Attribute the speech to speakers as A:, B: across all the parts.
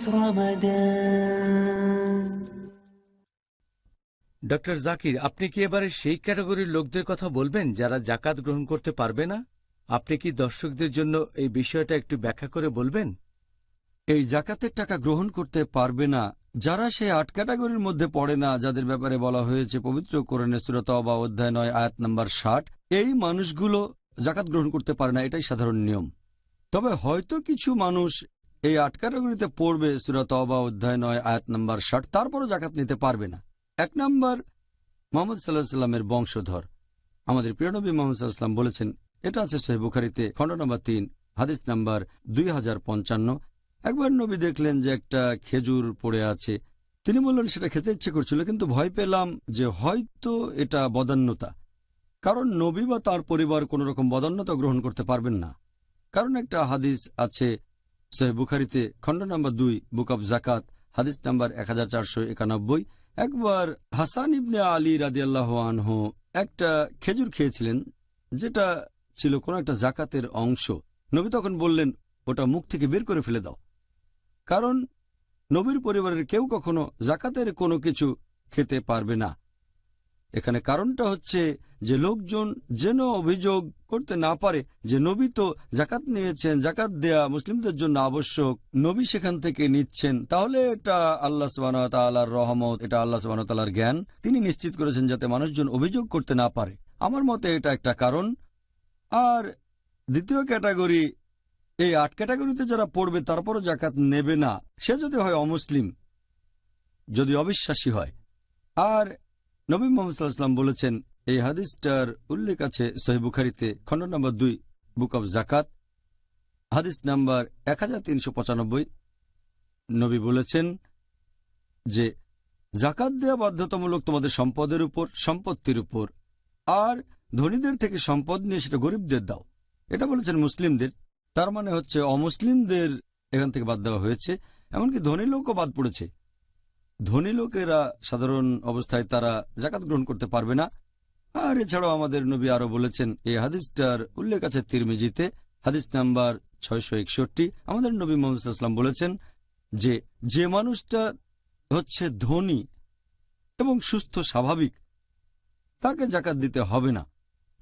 A: رمضان.
B: Doctor Zakir, আপনি কি এবারে সেই ক্যাটাগরির লোকদের কথা বলবেন যারা জাকাত গ্রহণ করতে পারবে না? আপনি কি দর্শকদের জন্য এই বিষয়টা একটু ব্যাখ্যা করে বলবেন?
C: এই জাকাতের টাকা গ্রহণ করতে পারবে না যারা সেই ৮ ক্যাটাগরির মধ্যে পড়ে না, যাদের ব্যাপারে বলা হয়েছে পবিত্র কোরআনে সূরা তওবা অধ্যায় ৯ আয়াত নম্বর ৬০। এই মানুষগুলো জাকাত গ্রহণ করতে পারে না, এটাই সাধারণ নিয়ম। তবে হয়তো কিছু মানুষ এই ৮ ক্যাটাগরিতে পড়বে সূরা তওবা অধ্যায় ৯ আয়াত নম্বর ৬০, তারপরও জাকাত নিতে পারবে না। ১ নম্বর, মুহাম্মদ সাল্লাল্লাহু আলাইহি সাল্লামের বংশধর। আমাদের প্রিয় নবী মুহাম্মদ সাল্লাল্লাহু আলাইহি সাল্লাম বলেছেন, এটা আছে সহিহ বুখারীতে খণ্ড নম্বর ৩ হাদিস নাম্বার 2055। একবার নবী দেখলেন যে একটা খেজুর পড়ে আছে। তিনি বললেন সেটা খেতে ইচ্ছে করছিল, কিন্তু ভয় পেলাম যে হয়তো এটা বদান্যতা, কারণ নবী বা তার পরিবার কোন রকম বদান্যতা গ্রহণ করতে পারবেন না। কারণ একটা হাদিস আছে সহিহ বুখারীতে খণ্ড নম্বর ২ বুক অব জাকাত হাদিস নাম্বার 1491। একবার হাসান ইবনে আলী রাদিয়াল্লাহু আনহু একটা খেজুর খেয়েছিলেন, যেটা ছিল কোন একটা জাকাতের অংশ। নবী তখন বললেন, ওটা মুখ থেকে বের করে ফেলে দাও, কারণ নবীর পরিবারের কেউ কখনো জাকাতের কোনো কিছু খেতে পারবে না। এখানে কারণটা হচ্ছে যে লোকজন যেন অভিযোগ করতে না পারে যে নবী তো জাকাত নিয়েছেন, জাকাত দেয়া মুসলিমদের জন্য আবশ্যক, নবী সেখান থেকে নিচ্ছেন, তাহলে এটা আল্লাহ সুবহানাহু ওয়া তাআলার রহমত, এটা আল্লাহ সুবহানাহু ওয়া তাআলার জ্ঞান। তিনি নিশ্চিত করেছেন যাতে মানুষজন অভিযোগ করতে না পারে। আমার মতে এটা একটা কারণ। আর দ্বিতীয় ক্যাটাগরি, এই ৮ ক্যাটাগরিতে যারা পড়বে তারপরও জাকাত নেবে না, সে যদি হয় অমুসলিম, যদি অবিশ্বাসী হয়। আর নবী মুহাম্মদ সাল্লাল্লাহু আলাইহি ওয়াসাল্লাম বলেছেন, এই হাদিসটার উল্লেখ আছে সহিহ বুখারীতে খণ্ড নম্বর ২ বুক অব জাকাত হাদিস নাম্বার 1395। নবী বলেছেন যে জাকাত দেয়া বাধ্যতামূলক তোমাদের সম্পদের উপর, সম্পত্তির উপর, আর ধনীদের থেকে সম্পদ নিয়ে সেটা গরিবদের দাও। এটা বলেছেন মুসলিমদের, তার মানে হচ্ছে অমুসলিমদের এখান থেকে বাদ দেওয়া হয়েছে, এমনকি ধনী লোকও বাদ পড়েছে। ধনী লোকেরা সাধারণ অবস্থায় তারা জাকাত গ্রহণ করতে পারবে না। আর এছাড়াও আমাদের নবী আরো বলেছেন, এই হাদিসটার উল্লেখ আছে তিরমিজিতে হাদিস নাম্বার 661। আমাদের নবী মুহাম্মদ সাল্লাল্লাহু আলাইহি ওয়াসাল্লাম বলেছেন যে যে মানুষটা হচ্ছে ধনী এবং সুস্থ স্বাভাবিক, তাকে জাকাত দিতে হবে না।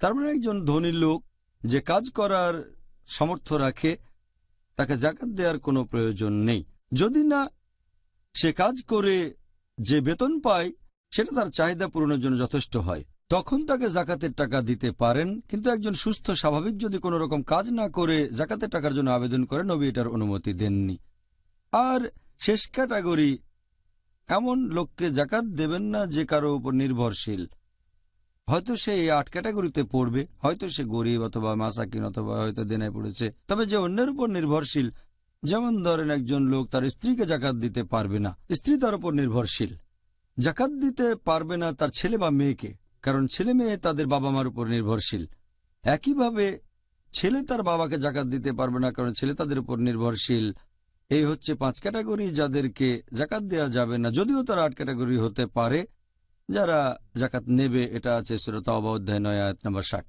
C: তার মানে একজন ধনী লোক যে কাজ করার সামর্থ্য রাখে, তাকে জাকাত দেওয়ার কোনো প্রয়োজন নেই। যদি না সে কাজ করে যে বেতন পায় সেটা তার চাহিদা পূরণের জন্য যথেষ্ট হয়, তখন তাকে জাকাতের টাকা দিতে পারেন। কিন্তু একজন সুস্থ স্বাভাবিক যদি কোনো রকম কাজ না করে জাকাতের টাকার জন্য আবেদন করে, নবী এটার অনুমতি দেননি। আর শেষ ক্যাটাগরি, এমন লোককে জাকাত দেবেন না যে কারো উপর নির্ভরশীল। হয়তো সে এই ৮ ক্যাটাগরিতে পড়বে, হয়তো সে গরিব অথবা মাসাকিন অথবা হয়তো দেনায় পড়েছে, তবে যে অন্যের উপর নির্ভরশীল, যেমন ধরেন একজন লোক তার স্ত্রীকে জাকাত দিতে পারবে না, স্ত্রী তার উপর নির্ভরশীল। জাকাত দিতে পারবে না তার ছেলে বা মেয়েকে, কারণ ছেলে মেয়ে তাদের বাবা মার উপর নির্ভরশীল। একইভাবে ছেলে তার বাবাকে জাকাত দিতে পারবে না, কারণ ছেলে তাদের উপর নির্ভরশীল। এই হচ্ছে ৫ ক্যাটাগরি যাদেরকে জাকাত দেওয়া যাবে না, যদিও তারা ৮ ক্যাটাগরি হতে পারে যারা জাকাত নেবে। এটা আছে সূরা তাওবা অধ্যায় ৯ আয়াত নম্বর ৬০।